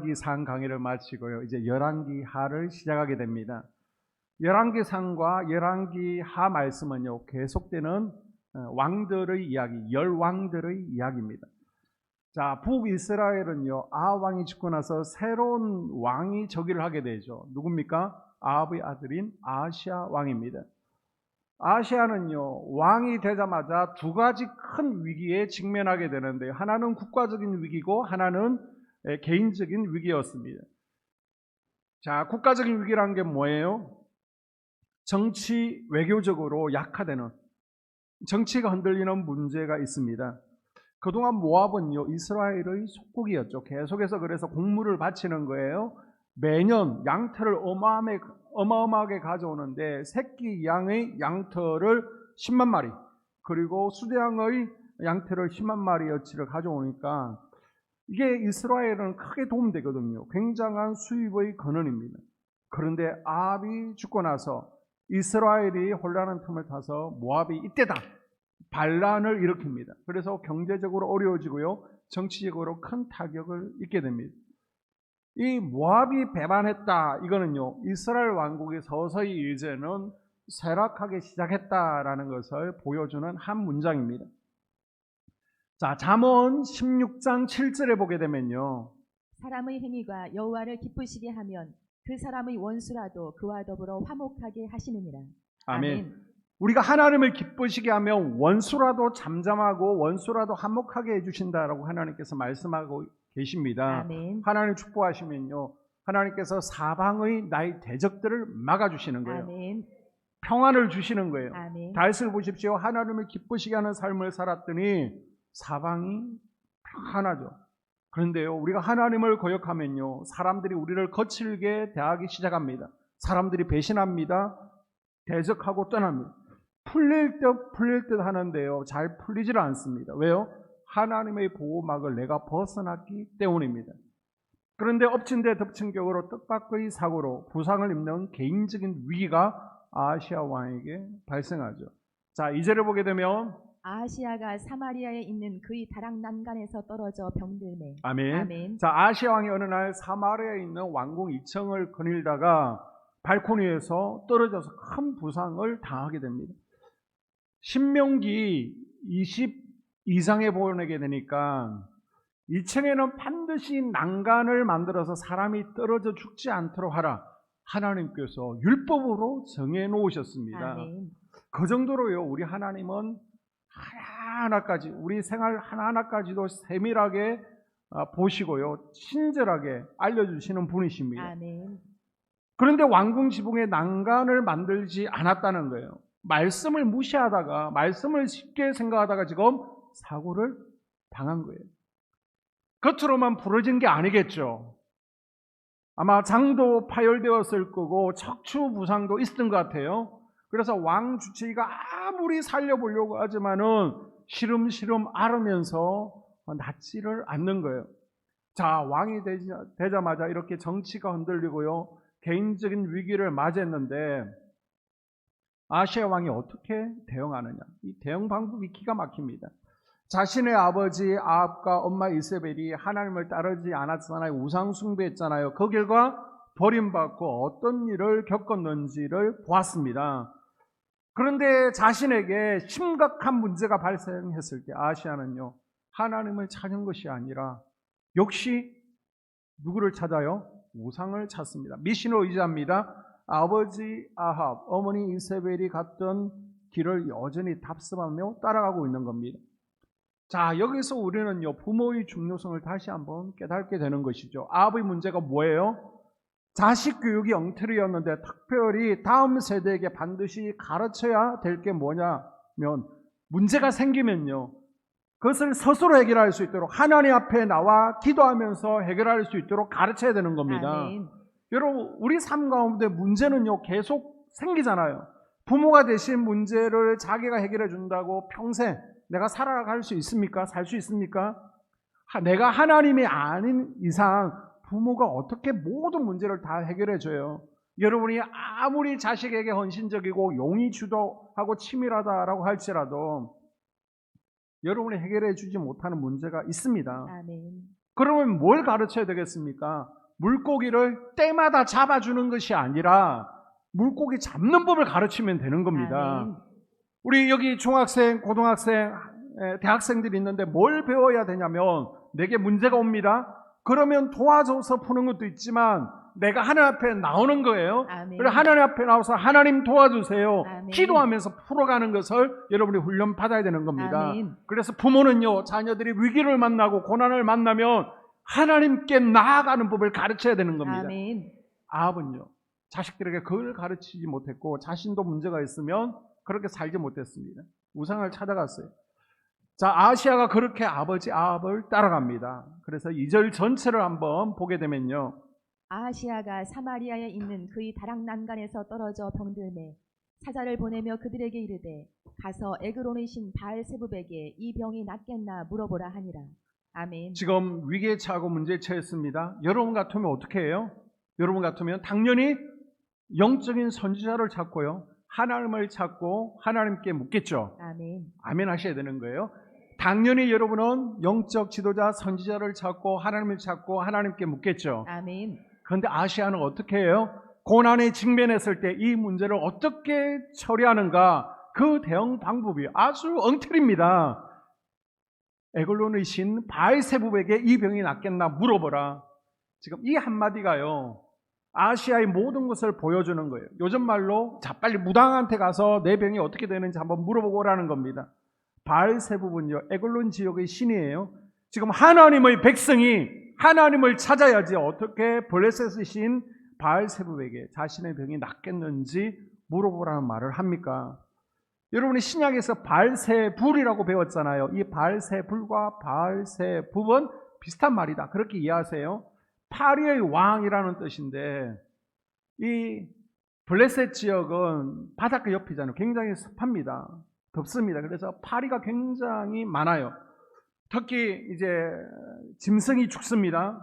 열왕기상 강의를 마치고요. 이제 열왕기하를 시작하게 됩니다. 열왕기상과 열왕기하 말씀은요, 계속되는 왕들의 이야기, 열왕들의 이야기입니다. 자, 북이스라엘은요, 아합 왕이 죽고 나서 새로운 왕이 즉위를 하게 되죠. 누굽니까? 아합의 아들인 아하시아 왕입니다. 아하시아는요, 왕이 되자마자 두 가지 큰 위기에 직면하게 되는데, 하나는 국가적인 위기고 하나는 개인적인 위기였습니다. 자, 국가적인 위기란 게 뭐예요? 정치, 외교적으로 약화되는, 정치가 흔들리는 문제가 있습니다. 그동안 모압은요, 이스라엘의 속국이었죠. 계속해서 그래서 곡물을 바치는 거예요. 매년 양털을 어마어마하게 가져오는데, 새끼 양의 양털을 10만 마리, 그리고 수량의 양털을 10만 마리어치를 가져오니까 이게 이스라엘은 크게 도움되거든요. 굉장한 수입의 근원입니다. 그런데 아합이 죽고 나서 이스라엘이 혼란한 틈을 타서 모압이 이때다, 반란을 일으킵니다. 그래서 경제적으로 어려워지고요, 정치적으로 큰 타격을 입게 됩니다. 이 모압이 배반했다, 이거는요, 이스라엘 왕국이 서서히 이제는 쇠락하기 시작했다라는 것을 보여주는 한 문장입니다. 자, 잠언 16장 7절에 보게 되면요, 사람의 행위가 여호와를 기쁘시게 하면 그 사람의 원수라도 그와 더불어 화목하게 하시느니라. 아멘. 우리가 하나님을 기쁘시게 하면 원수라도 잠잠하고 원수라도 화목하게 해주신다라고 하나님께서 말씀하고 계십니다. 아멘. 하나님 축복하시면요, 하나님께서 사방의 나의 대적들을 막아주시는 거예요. 아멘. 평안을 주시는 거예요. 아멘. 다윗을 보십시오. 하나님을 기쁘시게 하는 삶을 살았더니 사방이 평안하죠. 그런데요, 우리가 하나님을 거역하면요, 사람들이 우리를 거칠게 대하기 시작합니다. 사람들이 배신합니다. 대적하고 떠납니다. 풀릴 듯 하는데요, 잘 풀리질 않습니다. 왜요? 하나님의 보호막을 내가 벗어났기 때문입니다. 그런데 엎친 데 덮친 격으로 뜻밖의 사고로 부상을 입는 개인적인 위기가 아하시아 왕에게 발생하죠. 자, 2절을 보게 되면 아하시아가 사마리아에 있는 그의 다락 난간에서 떨어져 병들매. 아멘. 아멘. 자, 아하시아 왕이 어느 날 사마리아에 있는 왕궁 2층을 거닐다가 발코니에서 떨어져서 큰 부상을 당하게 됩니다. 신명기 22장에 보내게 되니까 2층에는 반드시 난간을 만들어서 사람이 떨어져 죽지 않도록 하라, 하나님께서 율법으로 정해 놓으셨습니다. 아멘. 그 정도로요, 우리 하나님은 하나하나까지, 우리 생활 하나하나까지도 세밀하게 보시고요, 친절하게 알려주시는 분이십니다. 아멘. 그런데 왕궁 지붕에 난간을 만들지 않았다는 거예요. 말씀을 무시하다가, 말씀을 쉽게 생각하다가 지금 사고를 당한 거예요. 겉으로만 부러진 게 아니겠죠. 아마 장도 파열되었을 거고 척추 부상도 있었던 것 같아요. 그래서 왕 주치의가 아무리 살려보려고 하지만은 시름시름 앓으면서 낫지를 않는 거예요. 자, 왕이 되자마자 이렇게 정치가 흔들리고요, 개인적인 위기를 맞이했는데 아하시아 왕이 어떻게 대응하느냐, 이 대응 방법이 기가 막힙니다. 자신의 아버지 아합과 엄마 이세벨이 하나님을 따르지 않았잖아요. 우상 숭배했잖아요. 그 결과 버림받고 어떤 일을 겪었는지를 보았습니다. 그런데 자신에게 심각한 문제가 발생했을 때 아하시아는요, 하나님을 찾은 것이 아니라 역시 누구를 찾아요? 우상을 찾습니다. 미신을 의지합니다. 아버지 아합, 어머니 이세벨이 갔던 길을 여전히 답습하며 따라가고 있는 겁니다. 자, 여기서 우리는요, 부모의 중요성을 다시 한번 깨닫게 되는 것이죠. 아합의 문제가 뭐예요? 자식 교육이 엉터리였는데 특별히 다음 세대에게 반드시 가르쳐야 될 게 뭐냐면, 문제가 생기면요, 그것을 스스로 해결할 수 있도록 하나님 앞에 나와 기도하면서 해결할 수 있도록 가르쳐야 되는 겁니다. 아멘. 여러분, 우리 삶 가운데 문제는요, 계속 생기잖아요. 부모가 되신 문제를 자기가 해결해 준다고 평생 내가 살아갈 수 있습니까? 살 수 있습니까? 내가 하나님이 아닌 이상 부모가 어떻게 모든 문제를 다 해결해 줘요? 여러분이 아무리 자식에게 헌신적이고 용의 주도하고 치밀하다라고 할지라도 여러분이 해결해 주지 못하는 문제가 있습니다. 아멘. 그러면 뭘 가르쳐야 되겠습니까? 물고기를 때마다 잡아주는 것이 아니라 물고기 잡는 법을 가르치면 되는 겁니다. 아멘. 우리 여기 중학생, 고등학생, 대학생들이 있는데 뭘 배워야 되냐면 내게 문제가 옵니다. 그러면 도와줘서 푸는 것도 있지만 내가 하나님 앞에 나오는 거예요. 아멘. 그래서 하나님 앞에 나와서 하나님 도와주세요. 아멘. 기도하면서 풀어가는 것을 여러분이 훈련 받아야 되는 겁니다. 아멘. 그래서 부모는요, 자녀들이 위기를 만나고 고난을 만나면 하나님께 나아가는 법을 가르쳐야 되는 겁니다. 아멘. 아합은요, 자식들에게 그걸 가르치지 못했고 자신도 문제가 있으면 그렇게 살지 못했습니다. 우상을 찾아갔어요. 자, 아시아가 그렇게 아버지 아합을 따라갑니다. 그래서 2절 전체를 한번 보게 되면요, 아하시아가 사마리아에 있는 그의 다락 난간에서 떨어져 병들매 사자를 보내며 그들에게 이르되 가서 에그론의 신 바알세붑에게 이 병이 낫겠나 물어보라 하니라. 아멘. 지금 위기에 처하고 문제에 처했습니다. 여러분 같으면 어떻게 해요? 여러분 같으면 당연히 영적인 선지자를 찾고요, 하나님을 찾고 하나님께 묻겠죠. 아멘. 아멘 하셔야 되는 거예요. 당연히 여러분은 영적 지도자, 선지자를 찾고 하나님을 찾고 하나님께 묻겠죠. 아멘. 그런데 아시아는 어떻게 해요? 고난에 직면했을 때 이 문제를 어떻게 처리하는가, 그 대응 방법이 아주 엉터리입니다. 에글론의 신 바알세붑에게 이 병이 낫겠나 물어보라. 지금 이 한마디가요, 아시아의 모든 것을 보여주는 거예요. 요즘 말로 자 빨리 무당한테 가서 내 병이 어떻게 되는지 한번 물어보고 오라는 겁니다. 바알세붑은요, 에글론 지역의 신이에요. 지금 하나님의 백성이 하나님을 찾아야지 어떻게 블레셋의 신 바알세붑에게 자신의 병이 낫겠는지 물어보라는 말을 합니까? 여러분이 신약에서 바알세불이라고 배웠잖아요. 이 바알세불과 바알세붑은 비슷한 말이다, 그렇게 이해하세요. 파리의 왕이라는 뜻인데, 이 블레셋 지역은 바닷가 옆이잖아요. 굉장히 습합니다. 덥습니다. 그래서 파리가 굉장히 많아요. 특히 이제 짐승이 죽습니다.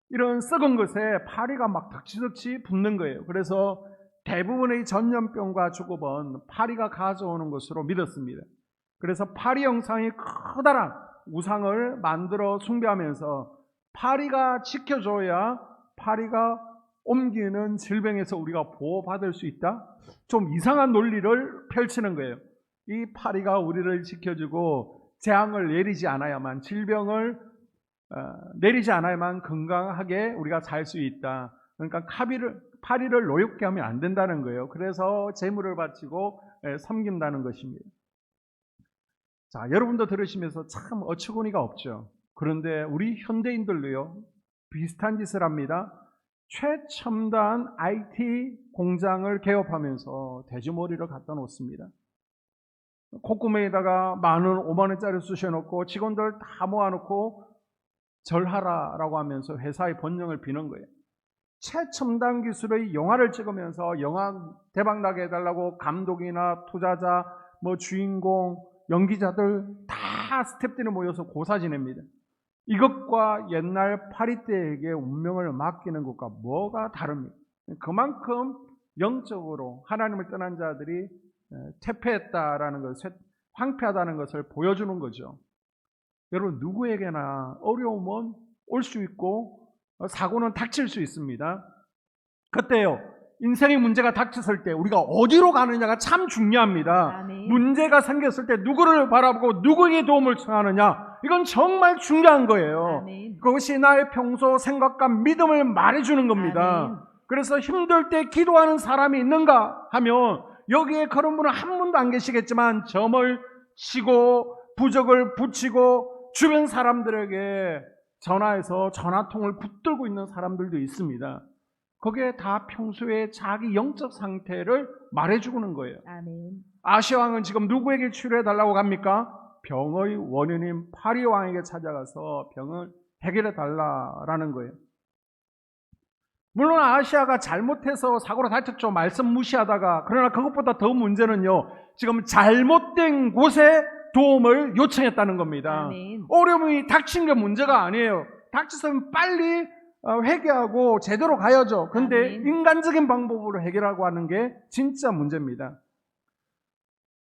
이런 썩은 것에 파리가 막 덕지덕지 붙는 거예요. 그래서 대부분의 전염병과 죽음은 파리가 가져오는 것으로 믿었습니다. 그래서 파리 형상이 커다란 우상을 만들어 숭배하면서 파리가 지켜줘야 파리가 옮기는 질병에서 우리가 보호받을 수 있다? 좀 이상한 논리를 펼치는 거예요. 이 파리가 우리를 지켜주고 재앙을 내리지 않아야만, 질병을 내리지 않아야만 건강하게 우리가 살 수 있다. 그러니까 파리를 노엽게 하면 안 된다는 거예요. 그래서 제물을 바치고 섬긴다는 것입니다. 자, 여러분도 들으시면서 참 어처구니가 없죠. 그런데 우리 현대인들도요, 비슷한 짓을 합니다. 최첨단 IT 공장을 개업하면서 돼지머리를 갖다 놓습니다. 콧구멍에다가 10,000원, 50,000원짜리 쑤셔놓고 직원들 다 모아놓고 절하라라고 하면서 회사의 번영을 비는 거예요. 최첨단 기술의 영화를 찍으면서 영화 대박나게 해달라고 감독이나 투자자, 주인공, 연기자들 다 스태프들이 모여서 고사 지냅니다. 이것과 옛날 파리떼에게 운명을 맡기는 것과 뭐가 다릅니까? 그만큼 영적으로 하나님을 떠난 자들이 퇴폐했다라는 것을, 황폐하다는 것을 보여주는 거죠. 여러분, 누구에게나 어려움은 올 수 있고 사고는 닥칠 수 있습니다. 그때요, 인생의 문제가 닥쳤을 때 우리가 어디로 가느냐가 참 중요합니다. 아멘. 문제가 생겼을 때 누구를 바라보고 누구에게 도움을 청하느냐, 이건 정말 중요한 거예요. 아멘. 그것이 나의 평소 생각과 믿음을 말해주는 겁니다. 아멘. 그래서 힘들 때 기도하는 사람이 있는가 하면 여기에 그런 분은 한 분도 안 계시겠지만 점을 치고 부적을 붙이고 주변 사람들에게 전화해서 전화통을 붙들고 있는 사람들도 있습니다. 그게 다 평소에 자기 영적 상태를 말해주는 거예요. 아멘. 아시아 왕은 지금 누구에게 치료해달라고 갑니까? 병의 원인인 파리 왕에게 찾아가서 병을 해결해달라는 거예요. 물론 아시아가 잘못해서 사고로 다쳤죠. 말씀 무시하다가. 그러나 그것보다 더 문제는요, 지금 잘못된 곳에 도움을 요청했다는 겁니다. 아멘. 어려움이 닥친 게 문제가 아니에요. 닥쳤으면 빨리 회개하고 제대로 가야죠. 근데 아멘. 인간적인 방법으로 해결하고 하는 게 진짜 문제입니다.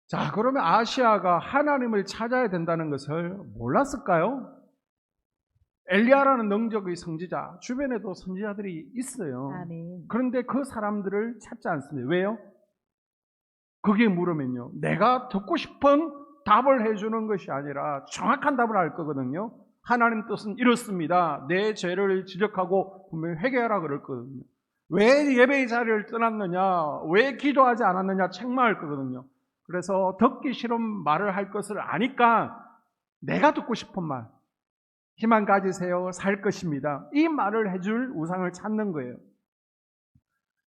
자, 그러면 아시아가 하나님을 찾아야 된다는 것을 몰랐을까요? 엘리야라는 능력의 선지자, 주변에도 선지자들이 있어요. 아멘. 그런데 그 사람들을 찾지 않습니다. 왜요? 그게 물으면요, 내가 듣고 싶은 답을 해주는 것이 아니라 정확한 답을 할 거거든요. 하나님 뜻은 이렇습니다. 내 죄를 지적하고 분명히 회개하라 그럴 거거든요. 왜 예배의 자리를 떠났느냐, 왜 기도하지 않았느냐 책망할 거거든요. 그래서 듣기 싫은 말을 할 것을 아니까 내가 듣고 싶은 말, 희망 가지세요, 살 것입니다, 이 말을 해줄 우상을 찾는 거예요.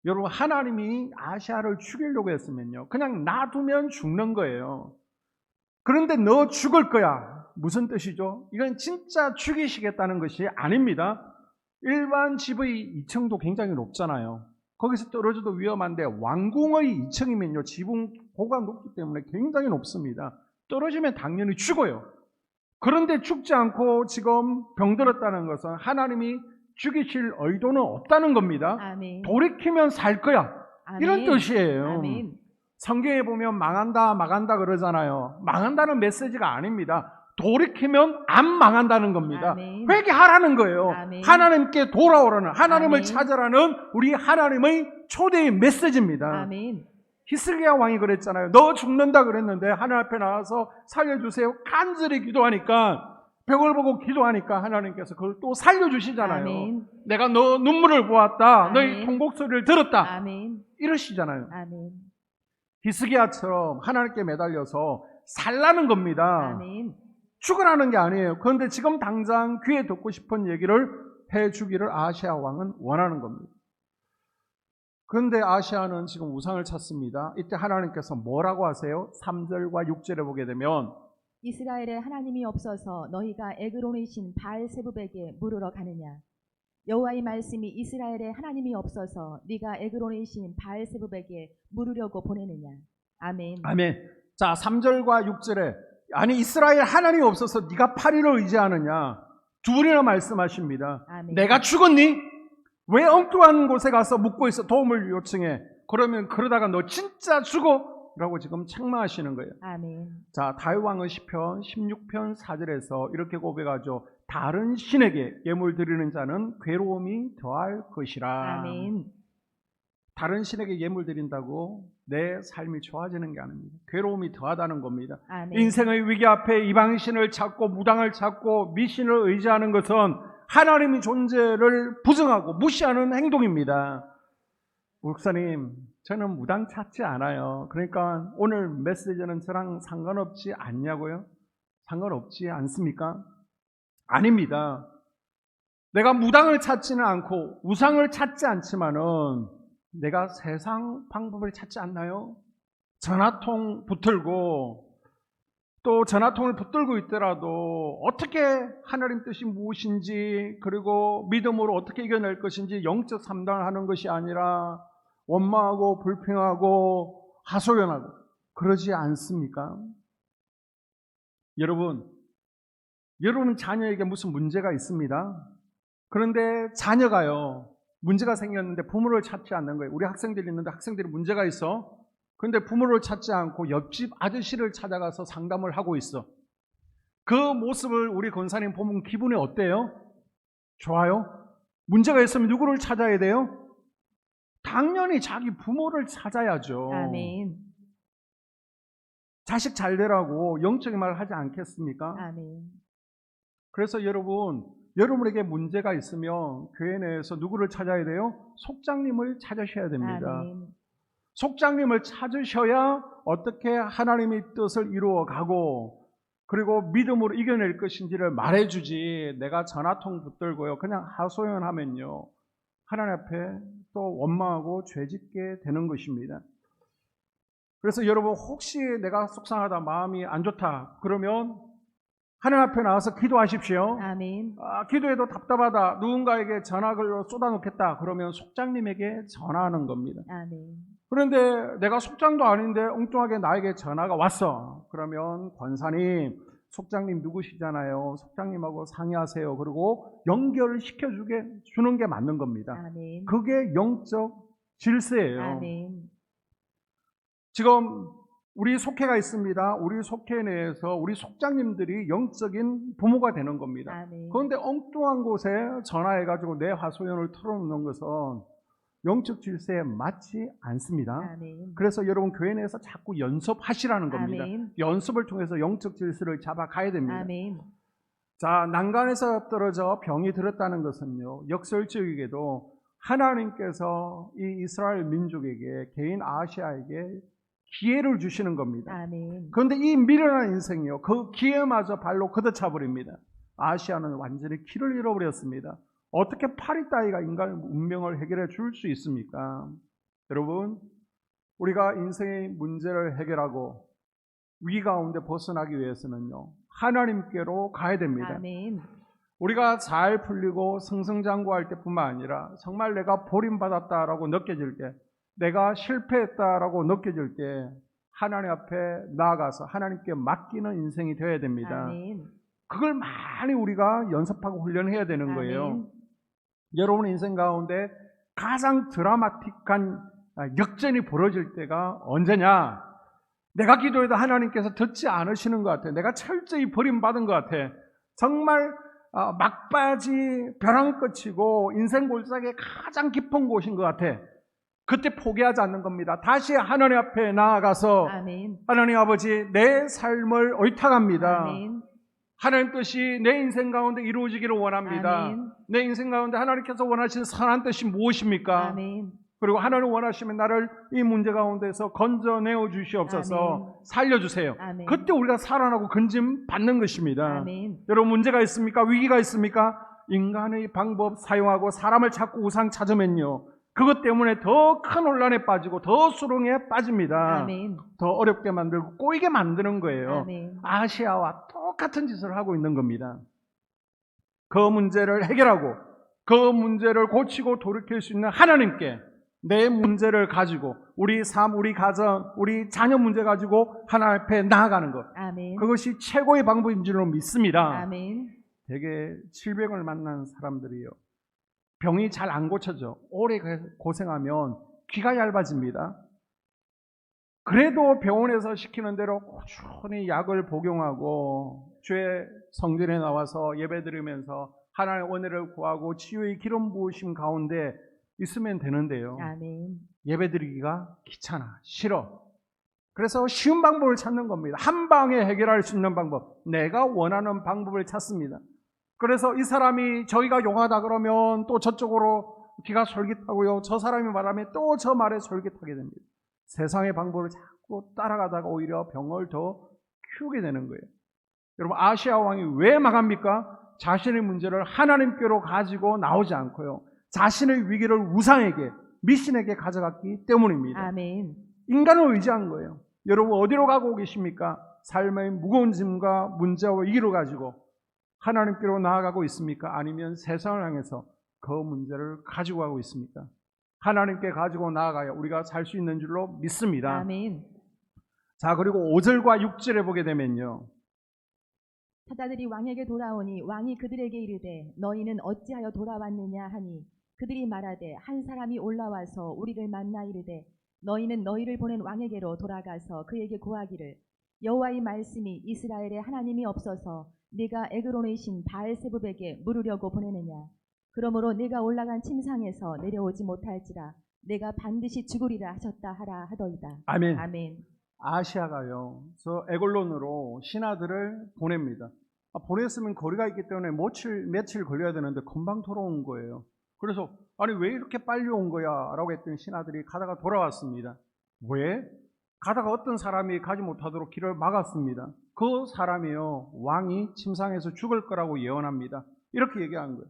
여러분, 하나님이 아시아를 죽이려고 했으면요, 그냥 놔두면 죽는 거예요. 그런데 너 죽을 거야. 무슨 뜻이죠? 이건 진짜 죽이시겠다는 것이 아닙니다. 일반 집의 2층도 굉장히 높잖아요. 거기서 떨어져도 위험한데 왕궁의 2층이면요, 지붕 고가 높기 때문에 굉장히 높습니다. 떨어지면 당연히 죽어요. 그런데 죽지 않고 지금 병들었다는 것은 하나님이 죽이실 의도는 없다는 겁니다. 아멘. 돌이키면 살 거야, 아멘. 이런 뜻이에요. 아멘. 성경에 보면 망한다 그러잖아요. 망한다는 메시지가 아닙니다. 돌이키면 안 망한다는 겁니다. 아멘. 회개하라는 거예요. 아멘. 하나님께 돌아오라는, 하나님을 아멘. 찾으라는 우리 하나님의 초대의 메시지입니다. 아멘. 히스기야 왕이 그랬잖아요. 너 죽는다 그랬는데 하나님 앞에 나와서 살려주세요 간절히 기도하니까, 벽을 보고 기도하니까 하나님께서 그걸 또 살려주시잖아요. 아멘. 내가 너 눈물을 보았다, 아멘. 너희 통곡 소리를 들었다, 아멘. 이러시잖아요. 아멘. 히스기야처럼 하나님께 매달려서 살라는 겁니다. 아멘. 죽으라는 게 아니에요. 그런데 지금 당장 귀에 듣고 싶은 얘기를 해주기를 아시아 왕은 원하는 겁니다. 그런데 아시아는 지금 우상을 찾습니다. 이때 하나님께서 뭐라고 하세요? 3절과 6절에 보게 되면, 이스라엘에 하나님이 없어서 너희가 에그론의 신 바알세부백에 물으러 가느냐? 여호와의 말씀이 이스라엘에 하나님이 없어서 네가 에그론의 신 바알세부백에 물으려고 보내느냐? 아멘. 아멘. 자, 3절과 6절에 아니 이스라엘 하나님이 없어서 네가 파리를 의지하느냐, 두 번이나 말씀하십니다. 아멘. 내가 죽었니? 왜 엉뚱한 곳에 가서 묵고 있어 도움을 요청해? 그러면 그러다가 너 진짜 죽어? 라고 지금 책망하시는 거예요. 아멘. 자, 다윗 왕의 시편 16편 4절에서 이렇게 고백하죠. 다른 신에게 예물 드리는 자는 괴로움이 더할 것이라. 아멘. 다른 신에게 예물 드린다고 내 삶이 좋아지는 게 아닙니다. 괴로움이 더하다는 겁니다. 아멘. 인생의 위기 앞에 이방신을 찾고 무당을 찾고 미신을 의지하는 것은 하나님의 존재를 부정하고 무시하는 행동입니다. 목사님, 저는 무당 찾지 않아요. 그러니까 오늘 메시지는 저랑 상관없지 않냐고요? 상관없지 않습니까? 아닙니다. 내가 무당을 찾지는 않고 우상을 찾지 않지만은 내가 세상 방법을 찾지 않나요? 전화통 붙들고, 또 전화통을 붙들고 있더라도 어떻게 하나님 뜻이 무엇인지, 그리고 믿음으로 어떻게 이겨낼 것인지 영적 상담을 하는 것이 아니라 원망하고 불평하고 하소연하고 그러지 않습니까? 여러분 자녀에게 무슨 문제가 있습니다. 그런데 자녀가요, 문제가 생겼는데 부모를 찾지 않는 거예요. 우리 학생들이 있는데 학생들이 문제가 있어. 그런데 부모를 찾지 않고 옆집 아저씨를 찾아가서 상담을 하고 있어. 그 모습을 우리 권사님 보면 기분이 어때요? 좋아요? 문제가 있으면 누구를 찾아야 돼요? 당연히 자기 부모를 찾아야죠. 아멘. 자식 잘 되라고 영적인 말을 하지 않겠습니까? 아멘. 그래서 여러분에게 문제가 있으면 교회 내에서 누구를 찾아야 돼요? 속장님을 찾으셔야 됩니다. 아멘. 속장님을 찾으셔야 어떻게 하나님의 뜻을 이루어가고, 그리고 믿음으로 이겨낼 것인지를 말해주지, 내가 전화통 붙들고요 그냥 하소연하면요 하나님 앞에 또 원망하고 죄짓게 되는 것입니다. 그래서 여러분, 혹시 내가 속상하다, 마음이 안 좋다 그러면 하나님 앞에 나와서 기도하십시오. 아멘. 기도해도 답답하다, 누군가에게 전화를 쏟아놓겠다 그러면 속장님에게 전화하는 겁니다. 아멘. 그런데 내가 속장도 아닌데 엉뚱하게 나에게 전화가 왔어. 그러면 권사님, 속장님 누구시잖아요. 속장님하고 상의하세요. 그리고 연결을 시켜주는 게 맞는 겁니다. 아멘. 그게 영적 질서예요. 아멘. 지금 우리 속회가 있습니다. 우리 속회 내에서 우리 속장님들이 영적인 부모가 되는 겁니다. 아멘. 그런데 엉뚱한 곳에 전화해가지고 내 하소연을 털어놓는 것은 영적 질서에 맞지 않습니다. 아멘. 그래서 여러분 교회 내에서 자꾸 연습하시라는 겁니다. 아멘. 연습을 통해서 영적 질서를 잡아가야 됩니다. 아멘. 자, 난간에서 떨어져 병이 들었다는 것은요, 역설적이게도 하나님께서 이 이스라엘 민족에게, 개인 아시아에게 기회를 주시는 겁니다. 아멘. 그런데 이 미련한 인생이요, 그 기회마저 발로 걷어차버립니다. 아시아는 완전히 길을 잃어버렸습니다. 어떻게 파리 따위가 인간의 운명을 해결해 줄 수 있습니까? 여러분, 우리가 인생의 문제를 해결하고 위기 가운데 벗어나기 위해서는요, 하나님께로 가야 됩니다. 아멘. 우리가 잘 풀리고 승승장구할 때뿐만 아니라 정말 내가 버림받았다라고 느껴질 때, 내가 실패했다라고 느껴질 때 하나님 앞에 나아가서 하나님께 맡기는 인생이 되어야 됩니다. 아멘. 그걸 많이 우리가 연습하고 훈련해야 되는 거예요. 아멘. 여러분 인생 가운데 가장 드라마틱한 역전이 벌어질 때가 언제냐? 내가 기도해도 하나님께서 듣지 않으시는 것 같아. 내가 철저히 버림받은 것 같아. 정말 막바지 벼랑 끝이고 인생 골짜기에 가장 깊은 곳인 것 같아. 그때 포기하지 않는 겁니다. 다시 하나님 앞에 나아가서 아멘. 하나님 아버지, 내 삶을 의탁합니다. 아멘. 하나님 뜻이 내 인생 가운데 이루어지기를 원합니다. 아멘. 내 인생 가운데 하나님께서 원하시는 선한 뜻이 무엇입니까? 아멘. 그리고 하나님 원하시면 나를 이 문제 가운데서 건져내어 주시옵소서. 아멘. 살려주세요. 아멘. 그때 우리가 살아나고 건짐 받는 것입니다. 아멘. 여러분 문제가 있습니까? 위기가 있습니까? 인간의 방법 사용하고 사람을 찾고 우상 찾으면요, 그것 때문에 더 큰 혼란에 빠지고 더 수렁에 빠집니다. 아멘. 더 어렵게 만들고 꼬이게 만드는 거예요. 아멘. 아시아와 똑같은 짓을 하고 있는 겁니다. 그 문제를 해결하고 그 문제를 고치고 돌이킬 수 있는 하나님께 내 문제를 가지고 우리 삶, 우리 가정, 우리 자녀 문제 가지고 하나님 앞에 나아가는 것, 아멘. 그것이 최고의 방법인 줄로 믿습니다. 아멘. 되게 질병을 만난 사람들이요, 병이 잘 안 고쳐져. 오래 고생하면 귀가 얇아집니다. 그래도 병원에서 시키는 대로 꾸준히 약을 복용하고 주의 성전에 나와서 예배드리면서 하나님의 은혜를 구하고 치유의 기름 부으심 가운데 있으면 되는데요, 아멘. 예배드리기가 귀찮아, 싫어. 그래서 쉬운 방법을 찾는 겁니다. 한 방에 해결할 수 있는 방법, 내가 원하는 방법을 찾습니다. 그래서 이 사람이 저기가 용하다 그러면 또 저쪽으로 귀가 솔깃하고요, 저 사람이 말하면 또 저 말에 솔깃하게 됩니다. 세상의 방법을 자꾸 따라가다가 오히려 병을 더 키우게 되는 거예요. 여러분, 아시아 왕이 왜 망합니까? 자신의 문제를 하나님께로 가지고 나오지 않고요, 자신의 위기를 우상에게, 미신에게 가져갔기 때문입니다. 아멘. 인간을 의지한 거예요. 여러분 어디로 가고 계십니까? 삶의 무거운 짐과 문제와 위기를 가지고 하나님께로 나아가고 있습니까? 아니면 세상을 향해서 그 문제를 가지고 가고 있습니까? 하나님께 가지고 나아가야 우리가 살 수 있는 줄로 믿습니다. 아멘. 자, 그리고 5절과 6절에 보게 되면요, 사자들이 왕에게 돌아오니 왕이 그들에게 이르되 너희는 어찌하여 돌아왔느냐 하니 그들이 말하되 한 사람이 올라와서 우리를 만나 이르되 너희는 너희를 보낸 왕에게로 돌아가서 그에게 고하기를 여호와의 말씀이 이스라엘에 하나님이 없어서 네가 에그론의 신 바알세붑에게 물으려고 보내느냐. 그러므로 네가 올라간 침상에서 내려오지 못할지라 내가 반드시 죽으리라 하셨다 하라 하더이다. 아멘. 아멘. 아시아가요, 저 에골론으로 신하들을 보냅니다. 보냈으면 거리가 있기 때문에 며칠 걸려야 되는데 금방 돌아온 거예요. 그래서 아니 왜 이렇게 빨리 온 거야? 라고 했더니 신하들이 가다가 돌아왔습니다. 왜? 가다가 어떤 사람이 가지 못하도록 길을 막았습니다. 그 사람이요, 왕이 침상에서 죽을 거라고 예언합니다. 이렇게 얘기한 거예요.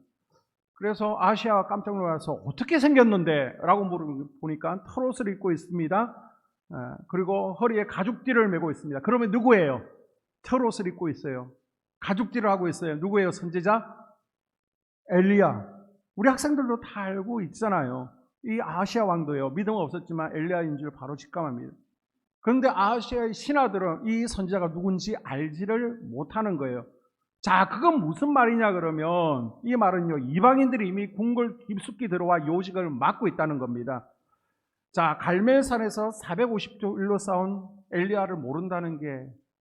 그래서 아시아가 깜짝 놀라서 어떻게 생겼는데? 라고 물어보니까 털옷을 입고 있습니다. 그리고 허리에 가죽띠를 메고 있습니다. 그러면 누구예요? 털옷을 입고 있어요. 가죽띠를 하고 있어요. 누구예요? 선지자? 엘리야. 우리 학생들도 다 알고 있잖아요. 이 아시아 왕도요, 믿음 없었지만 엘리야인 줄 바로 직감합니다. 그런데 아시아의 신하들은 이 선지자가 누군지 알지를 못하는 거예요. 자, 그건 무슨 말이냐 그러면 이 말은요, 이방인들이 이미 궁궐 깊숙이 들어와 요식을 막고 있다는 겁니다. 자, 갈멜산에서 450조 일로 싸운 엘리야를 모른다는 게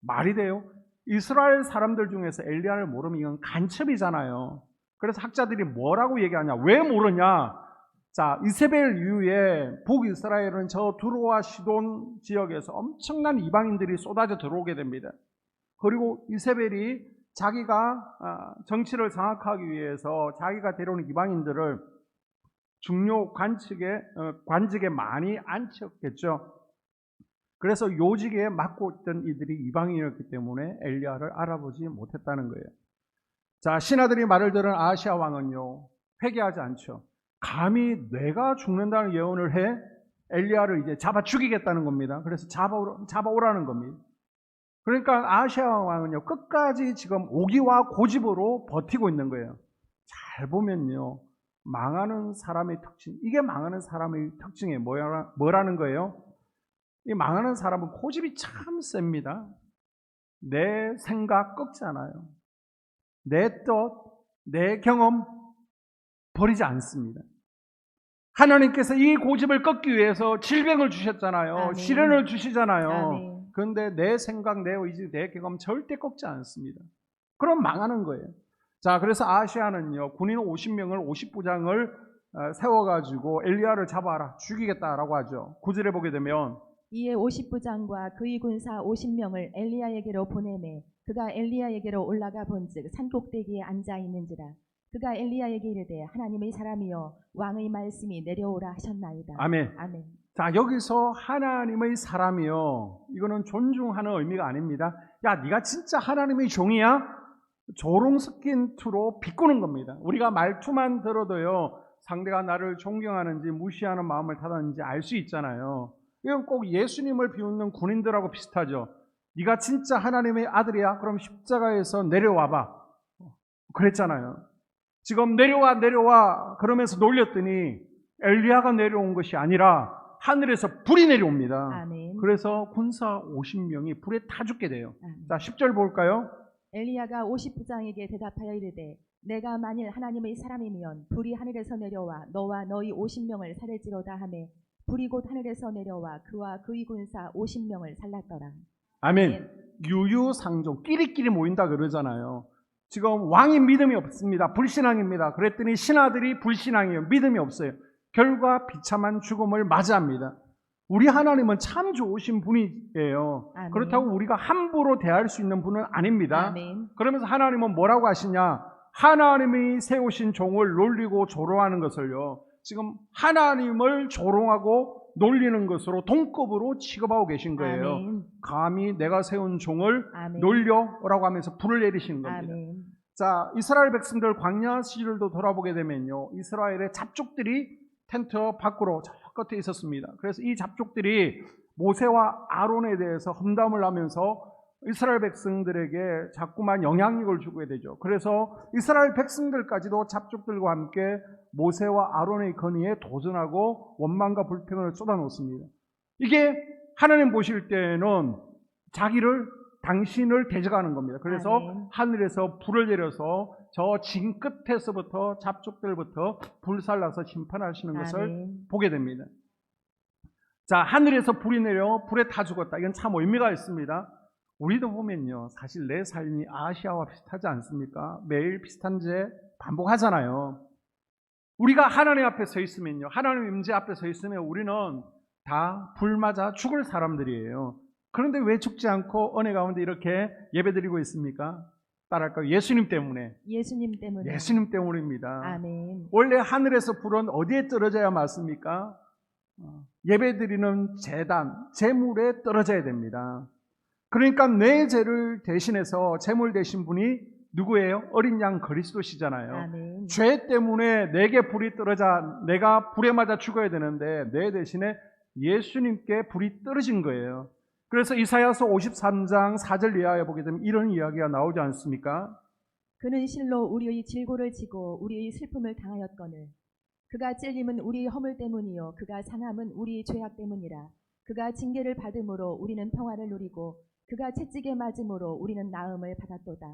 말이 돼요? 이스라엘 사람들 중에서 엘리야를 모르면 이건 간첩이잖아요. 그래서 학자들이 뭐라고 얘기하냐? 왜 모르냐? 자, 이세벨 이후에 북이스라엘은 저 두로와 시돈 지역에서 엄청난 이방인들이 쏟아져 들어오게 됩니다. 그리고 이세벨이 자기가 정치를 장악하기 위해서 자기가 데려오는 이방인들을 중요 관직에 많이 앉혔겠죠. 그래서 요직에 맡고 있던 이들이 이방인이었기 때문에 엘리야를 알아보지 못했다는 거예요. 자, 신하들이 말을 들은 아하시아 왕은요, 회개하지 않죠. 감히 내가 죽는다는 예언을 해 엘리야를 이제 잡아 죽이겠다는 겁니다. 그래서 잡아오라는 겁니다. 그러니까 아하시아 왕은요, 끝까지 지금 오기와 고집으로 버티고 있는 거예요. 잘 보면요, 망하는 사람의 특징, 이게 망하는 사람의 특징이 뭐라는 거예요? 이 망하는 사람은 고집이 참 셉니다. 내 생각 꺾잖아요. 내 뜻, 내 경험 버리지 않습니다. 하나님께서 이 고집을 꺾기 위해서 질병을 주셨잖아요. 아멘. 시련을 주시잖아요. 아멘. 그런데 내 생각, 내 의지, 내 경험 절대 꺾지 않습니다. 그럼 망하는 거예요. 자, 그래서 아시아는요, 군인 50명을 50부장을 세워가지고 엘리야를 잡아라, 죽이겠다라고 하죠. 9절에 보게 되면 이에 50부장과 그의 군사 50명을 엘리야에게로 보내매 그가 엘리야에게로 올라가 본즉 산꼭대기에 앉아 있는지라. 그가 엘리야에게 이르되 하나님의 사람이여 왕의 말씀이 내려오라 하셨나이다. 아멘. 아멘. 자, 여기서 하나님의 사람이요, 이거는 존중하는 의미가 아닙니다. 야, 네가 진짜 하나님의 종이야? 조롱 섞인 투로 비꼬는 겁니다. 우리가 말투만 들어도요, 상대가 나를 존경하는지 무시하는 마음을 타다는지 알 수 있잖아요. 이건 꼭 예수님을 비웃는 군인들하고 비슷하죠. 네가 진짜 하나님의 아들이야? 그럼 십자가에서 내려와봐. 그랬잖아요. 지금 내려와 그러면서 놀렸더니 엘리야가 내려온 것이 아니라 하늘에서 불이 내려옵니다. 아멘. 그래서 군사 50명이 불에 타 죽게 돼요. 아멘. 자, 10절 볼까요? 엘리야가 50부장에게 대답하여 이르되 내가 만일 하나님의 사람이면 불이 하늘에서 내려와 너와 너희 50명을 살릴지로다 하매 불이 곧 하늘에서 내려와 그와 그의 군사 50명을 살랐더라. 아멘. 유유상종, 끼리끼리 모인다 그러잖아요. 지금 왕이 믿음이 없습니다. 불신앙입니다. 그랬더니 신하들이 불신앙이에요. 믿음이 없어요. 결과 비참한 죽음을 맞이합니다. 우리 하나님은 참 좋으신 분이에요. 아멘. 그렇다고 우리가 함부로 대할 수 있는 분은 아닙니다. 아멘. 그러면서 하나님은 뭐라고 하시냐? 하나님이 세우신 종을 놀리고 조롱하는 것을요, 지금 하나님을 조롱하고 놀리는 것으로 동급으로 취급하고 계신 거예요. 아멘. 감히 내가 세운 종을 아멘. 놀려라고 하면서 불을 내리시는 겁니다. 아멘. 자, 이스라엘 백성들 광야 시절도 돌아보게 되면요, 이스라엘의 잡족들이 텐트 밖으로 저 끝에 있었습니다. 그래서 이 잡족들이 모세와 아론에 대해서 험담을 하면서 이스라엘 백성들에게 자꾸만 영향력을 주게 되죠. 그래서 이스라엘 백성들까지도 잡족들과 함께 모세와 아론의 건의에 도전하고 원망과 불평을 쏟아놓습니다. 이게 하나님 보실 때는 당신을 대적하는 겁니다. 그래서 아멘. 하늘에서 불을 내려서 저 진 끝에서부터 잡족들부터 불살라서 심판하시는 것을 아멘. 보게 됩니다. 자, 하늘에서 불이 내려 불에 타 죽었다. 이건 참 의미가 있습니다. 우리도 보면요, 사실 내 삶이 아시아와 비슷하지 않습니까? 매일 비슷한 죄 반복하잖아요. 우리가 하나님 앞에 서 있으면요, 하나님 임재 앞에 서 있으면 우리는 다 불 맞아 죽을 사람들이에요. 그런데 왜 죽지 않고 은혜 가운데 이렇게 예배드리고 있습니까? 따랄까요? 예수님 때문에. 예수님 때문에. 예수님 때문입니다. 아멘. 원래 하늘에서 불은 어디에 떨어져야 맞습니까? 예배드리는 제단, 제물에 떨어져야 됩니다. 그러니까 내 죄를 대신해서 제물 되신 분이 누구예요? 어린 양 그리스도시잖아요. 아멘. 죄 때문에 내게 불이 떨어져 내가 불에 맞아 죽어야 되는데 내 대신에 예수님께 불이 떨어진 거예요. 그래서 이사야서 53장 4절 이하에 보게 되면 이런 이야기가 나오지 않습니까? 그는 실로 우리의 질고를 지고 우리의 슬픔을 당하였거늘 그가 찔림은 우리의 허물 때문이요 그가 상함은 우리의 죄악 때문이라. 그가 징계를 받음으로 우리는 평화를 누리고 그가 채찍에 맞음으로 우리는 나음을 받았도다.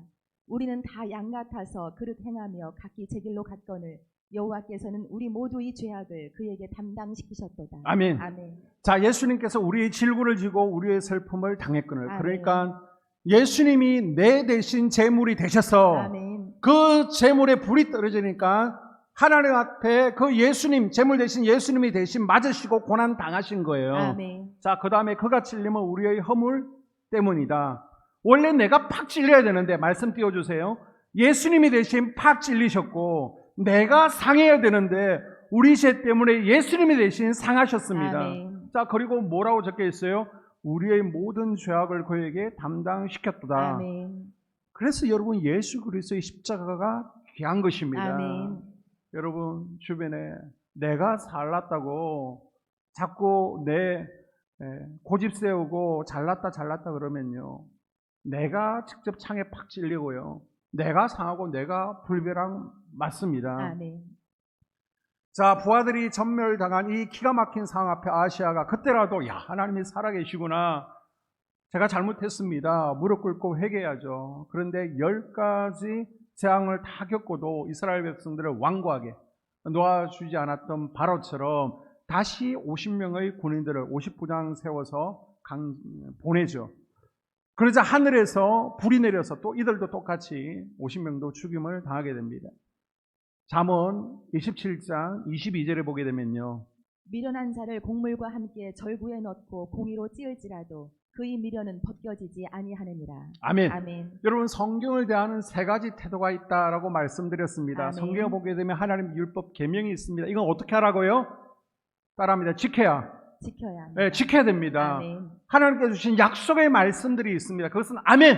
우리는 다 양 같아서 그릇 행하며 각기 제 길로 갔거늘 여호와께서는 우리 모두의 죄악을 그에게 담당시키셨도다. 아멘. 아멘. 자, 예수님께서 우리의 질구를 지고 우리의 슬픔을 당했거늘. 아멘. 그러니까 예수님이 내 대신 제물이 되셔서 아멘. 그 제물에 불이 떨어지니까 하나님 앞에 그 예수님, 제물 대신 예수님이 대신 맞으시고 고난 당하신 거예요. 아멘. 자, 그 다음에 그가 찔림은 우리의 허물 때문이다. 원래 내가 팍 찔려야 되는데, 말씀 띄워주세요. 예수님이 대신 팍 찔리셨고 내가 상해야 되는데 우리 죄 때문에 예수님이 대신 상하셨습니다. 아멘. 자, 그리고 뭐라고 적혀 있어요? 우리의 모든 죄악을 그에게 담당시켰도다. 아멘. 그래서 여러분, 예수 그리스도의 십자가가 귀한 것입니다. 아멘. 여러분 주변에 내가 잘났다고 자꾸 내 고집 세우고 잘났다 그러면요, 내가 직접 창에 팍 찔리고요, 내가 상하고 내가 불벼랑 맞습니다. 아멘. 자, 부하들이 전멸당한 이 기가 막힌 상황 앞에 아시아가 그때라도 야, 하나님이 살아계시구나, 제가 잘못했습니다, 무릎 꿇고 회개해야죠. 그런데 10가지 재앙을 다 겪고도 이스라엘 백성들을 완고하게 놓아주지 않았던 바로처럼 다시 50명의 군인들을 50부장 세워서 보내죠. 그러자 하늘에서 불이 내려서 또 이들도 똑같이 50명도 죽임을 당하게 됩니다. 잠언 27장 22절에 보게 되면요, 미련한 자를 곡물과 함께 절구에 넣고 공의로 찌을지라도 그의 미련은 벗겨지지 아니하느니라. 아멘. 아멘. 여러분, 성경을 대하는 3가지 태도가 있다라고 말씀드렸습니다. 아멘. 성경을 보게 되면 하나님 율법 계명이 있습니다. 이건 어떻게 하라고요? 따라합니다. 지켜야. 지켜야 합니다. 네, 지켜야 됩니다. 아멘. 하나님께서 주신 약속의 말씀들이 있습니다. 그것은 아멘.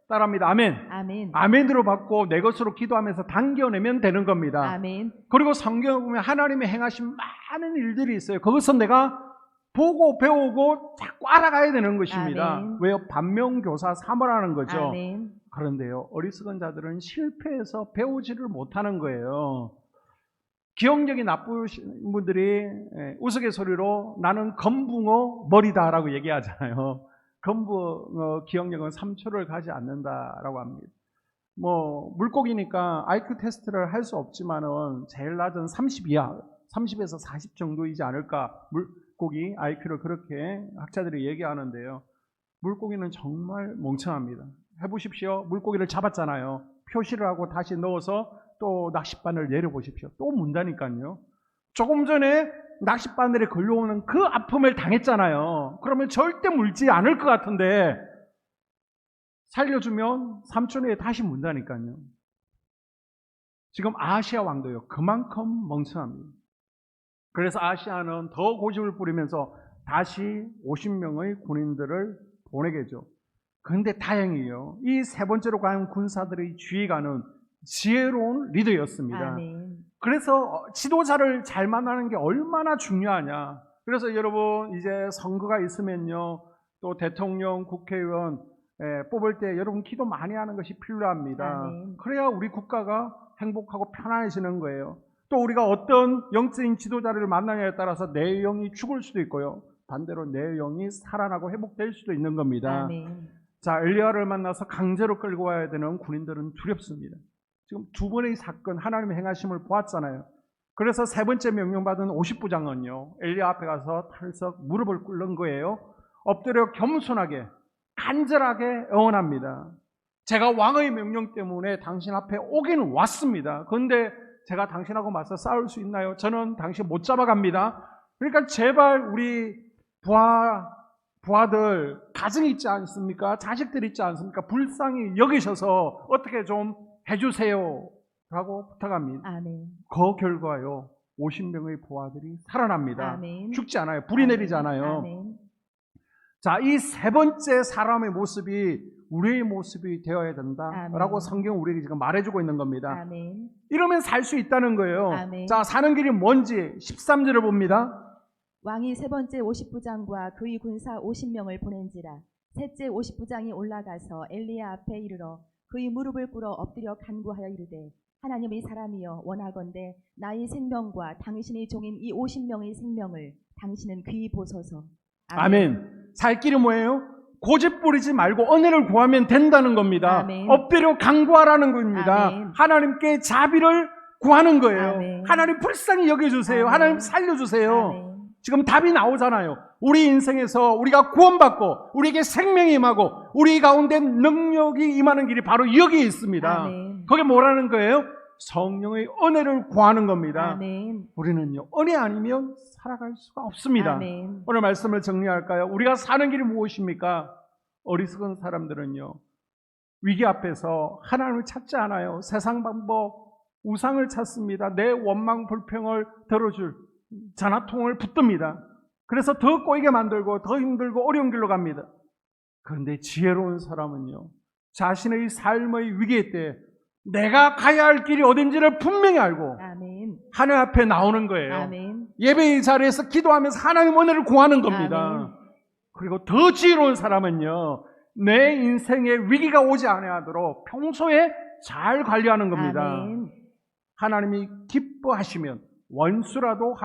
따라합니다. 아멘. 아멘. 아멘으로 받고 내 것으로 기도하면서 당겨내면 되는 겁니다. 아멘. 그리고 성경을 보면 하나님이 행하신 많은 일들이 있어요. 그것은 내가 보고 배우고 자꾸 알아가야 되는 것입니다. 아멘. 왜요? 반면교사 삼으라는 거죠. 아멘. 그런데요, 어리석은 자들은 실패해서 배우지를 못하는 거예요. 기억력이 나쁘신 분들이 우스갯소리로 나는 검붕어 머리다라고 얘기하잖아요. 검붕어 기억력은 3초를 가지 않는다라고 합니다. 뭐 물고기니까 IQ 테스트를 할 수 없지만은 제일 낮은 30 이하, 30에서 40 정도이지 않을까, 물고기 IQ를 그렇게 학자들이 얘기하는데요. 물고기는 정말 멍청합니다. 해보십시오. 물고기를 잡았잖아요. 표시를 하고 다시 넣어서 또 낚싯바늘 내려보십시오. 또 문다니까요. 조금 전에 낚싯바늘에 걸려오는 그 아픔을 당했잖아요. 그러면 절대 물지 않을 것 같은데 살려주면 3초 내에 다시 문다니까요. 지금 아시아 왕도요, 그만큼 멍청합니다. 그래서 아시아는 더 고집을 부리면서 다시 50명의 군인들을 보내게죠. 그런데 다행히요, 이 3번째로 간 군사들의 지휘관은 지혜로운 리더였습니다. 아멘. 그래서 지도자를 잘 만나는 게 얼마나 중요하냐. 그래서 여러분, 이제 선거가 있으면요, 또 대통령, 국회의원 뽑을 때 여러분 기도 많이 하는 것이 필요합니다. 아멘. 그래야 우리 국가가 행복하고 편안해지는 거예요. 또 우리가 어떤 영적인 지도자를 만나냐에 따라서 내 영이 죽을 수도 있고요, 반대로 내 영이 살아나고 회복될 수도 있는 겁니다. 아멘. 자, 엘리야를 만나서 강제로 끌고 와야 되는 군인들은 두렵습니다. 지금 2번의 사건, 하나님의 행하심을 보았잖아요. 그래서 3번째 명령받은 50부장은요, 엘리야 앞에 가서 털썩 무릎을 꿇는 거예요. 엎드려 겸손하게 간절하게 응원합니다. 제가 왕의 명령 때문에 당신 앞에 오기는 왔습니다. 그런데 제가 당신하고 맞서 싸울 수 있나요? 저는 당신 못 잡아갑니다. 그러니까 제발 우리 부하들 가정이 있지 않습니까? 자식들이 있지 않습니까? 불쌍히 여기셔서 어떻게 좀 해주세요 라고 부탁합니다. 아멘. 그 결과요, 50명의 부하들이 살아납니다. 아멘. 죽지 않아요. 불이 내리지 않아요. 아멘. 자, 이 3번째 사람의 모습이 우리의 모습이 되어야 된다라고 아멘. 성경 우리에게 지금 말해주고 있는 겁니다. 아멘. 이러면 살 수 있다는 거예요. 아멘. 자, 사는 길이 뭔지 13절을 봅니다. 왕이 3번째 50부장과 그의 군사 50명을 보낸지라. 셋째 50부장이 올라가서 엘리야 앞에 이르러 그의 무릎을 꿇어 엎드려 간구하여 이르되, 하나님의 사람이여, 원하건대 나의 생명과 당신의 종인 이 50명의 생명을 당신은 귀히 보소서. 아멘. 살 길이 뭐예요? 고집 부리지 말고 은혜를 구하면 된다는 겁니다. 아멘. 엎드려 간구하라는 겁니다. 아멘. 하나님께 자비를 구하는 거예요. 아멘. 하나님 불쌍히 여겨주세요. 아멘. 하나님 살려주세요. 아멘. 지금 답이 나오잖아요. 우리 인생에서 우리가 구원받고 우리에게 생명이 임하고 우리 가운데 능력이 임하는 길이 바로 여기에 있습니다. 아멘. 그게 뭐라는 거예요? 성령의 은혜를 구하는 겁니다. 아멘. 우리는요, 은혜 아니면 살아갈 수가 없습니다. 아멘. 오늘 말씀을 정리할까요? 우리가 사는 길이 무엇입니까? 어리석은 사람들은요, 위기 앞에서 하나님을 찾지 않아요. 세상 방법, 우상을 찾습니다. 내 원망 불평을 들어줄 자나통을 붙듭니다. 그래서 더 꼬이게 만들고 더 힘들고 어려운 길로 갑니다. 그런데 지혜로운 사람은요, 자신의 삶의 위기 때 내가 가야 할 길이 어딘지를 분명히 알고 아멘. 하나님 앞에 나오는 거예요. 아멘. 예배의 자리에서 기도하면서 하나님 은혜를 구하는 겁니다. 아멘. 그리고 더 지혜로운 사람은요, 내 인생에 위기가 오지 않아도록 평소에 잘 관리하는 겁니다. 아멘. 하나님이 기뻐하시면 원수라도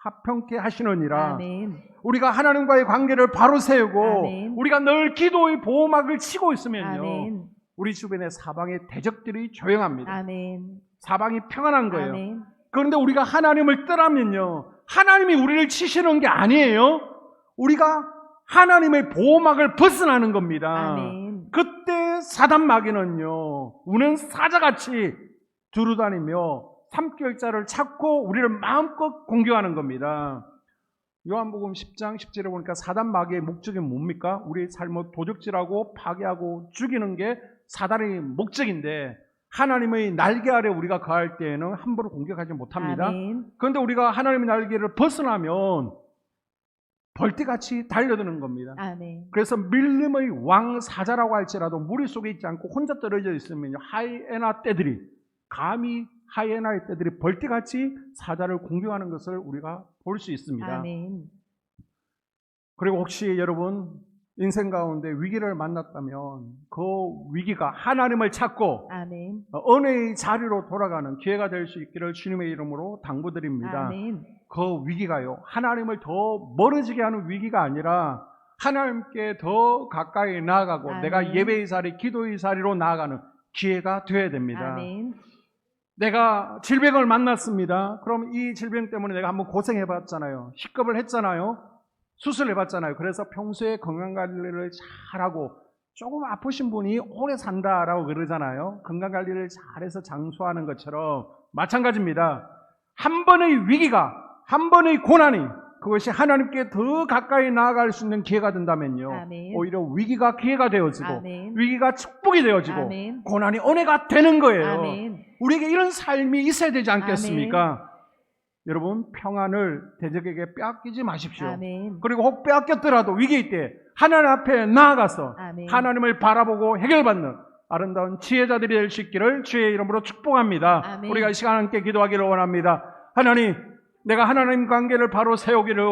합평케 하시느니라. 아멘. 우리가 하나님과의 관계를 바로 세우고 아멘. 우리가 늘 기도의 보호막을 치고 있으면요, 아멘. 우리 주변의 사방의 대적들이 조용합니다. 아멘. 사방이 평안한 거예요. 아멘. 그런데 우리가 하나님을 떠나면요, 하나님이 우리를 치시는 게 아니에요. 우리가 하나님의 보호막을 벗어나는 겁니다. 아멘. 그때 사단 마귀는요, 우는 사자같이 두루다니며 삼킬자를 찾고 우리를 마음껏 공격하는 겁니다. 요한복음 10장 10절에 보니까 사단 마귀의 목적이 뭡니까? 우리의 삶을 도적질하고 파괴하고 죽이는 게 사단의 목적인데, 하나님의 날개 아래 우리가 거할 때에는 함부로 공격하지 못합니다. 아멘. 그런데 우리가 하나님의 날개를 벗어나면 벌떼같이 달려드는 겁니다. 아멘. 그래서 밀림의 왕 사자라고 할지라도 무리 속에 있지 않고 혼자 떨어져 있으면 하이에나 떼들이, 감히 하이에나의 떼들이 벌떼같이 사자를 공격하는 것을 우리가 볼 수 있습니다. 아멘. 그리고 혹시 여러분 인생 가운데 위기를 만났다면 그 위기가 하나님을 찾고 아멘. 은혜의 자리로 돌아가는 기회가 될 수 있기를 주님의 이름으로 당부드립니다. 아멘. 그 위기가요, 하나님을 더 멀어지게 하는 위기가 아니라 하나님께 더 가까이 나아가고 아멘. 내가 예배의 자리, 기도의 자리로 나아가는 기회가 되어야 됩니다. 아멘. 내가 질병을 만났습니다. 그럼 이 질병 때문에 내가 한번 고생해봤잖아요. 식겁을 했잖아요. 수술해봤잖아요. 그래서 평소에 건강관리를 잘하고, 조금 아프신 분이 오래 산다라고 그러잖아요. 건강관리를 잘해서 장수하는 것처럼 마찬가지입니다. 한 번의 위기가, 한 번의 고난이, 그것이 하나님께 더 가까이 나아갈 수 있는 기회가 된다면요, 아멘. 오히려 위기가 기회가 되어지고 아멘. 위기가 축복이 되어지고 아멘. 고난이 은혜가 되는 거예요. 아멘. 우리에게 이런 삶이 있어야 되지 않겠습니까? 여러분, 평안을 대적에게 빼앗기지 마십시오. 아멘. 그리고 혹 빼앗겼더라도 위기일 때 하나님 앞에 나아가서 아멘. 하나님을 바라보고 해결받는 아름다운 지혜자들이 될 수 있기를 주의 이름으로 축복합니다. 아멘. 우리가 이 시간 함께 기도하기를 원합니다. 하나님, 내가 하나님 관계를 바로 세우기를